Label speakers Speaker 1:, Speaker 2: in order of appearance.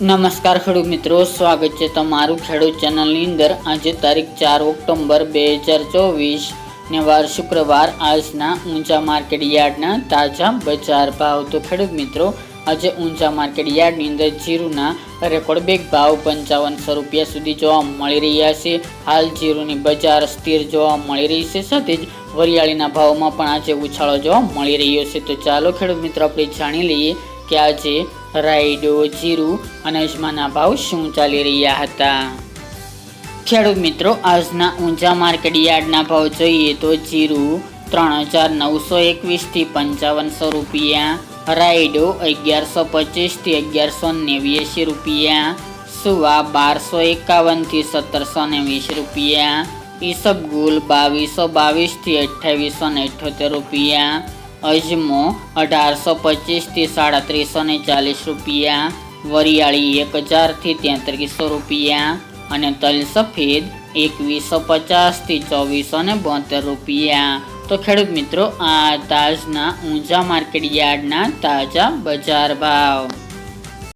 Speaker 1: નમસ્કાર ખેડૂત મિત્રો, સ્વાગત છે તમારું ખેડૂત ચેનલની અંદર। આજે તારીખ 4 ઓક્ટોબર 2024 ને વાર શુક્રવાર। આજના ઊંચા માર્કેટ યાર્ડના તાજા બજાર ભાવ। તો ખેડૂત મિત્રો, આજે ઊંચા માર્કેટ યાર્ડની અંદર જીરુના રેકોર્ડ બેક ભાવ 5500 રૂપિયા સુધી જોવા મળી રહ્યા છે। હાલ જીરુની બજાર સ્થિર જોવા મળી રહી છે, સાથે જ વરિયાળીના ભાવમાં પણ આજે ઉછાળો જોવા મળી રહ્યો છે। તો ચાલો ખેડૂત મિત્રો, આપણે જાણી લઈએ કે આજે રાયડો, જીરું અને અજમાના ભાવ શું ચાલી રહ્યા હતા। ખેડૂત મિત્રો, આજના ઊંચા માર્કેટ યાર્ડના ભાવ જોઈએ તો જીરું 3921 થી 5500 રૂપિયા, રાયડો 1125 થી 1189 રૂપિયા, સુવા 1251 થી 1720 રૂપિયા, ઈસબગુલ 2222 થી 2878 રૂપિયા, અજમો 1825 થી 3740 રૂપિયા, વરિયાળી 1000 થી 3300 રૂપિયા અને તલ સફેદ 2150 થી 2472 રૂપિયા। તો ખેડૂત મિત્રો, આ તાજના ઊંચા માર્કેટ યાર્ડના તાજા બજાર ભાવ।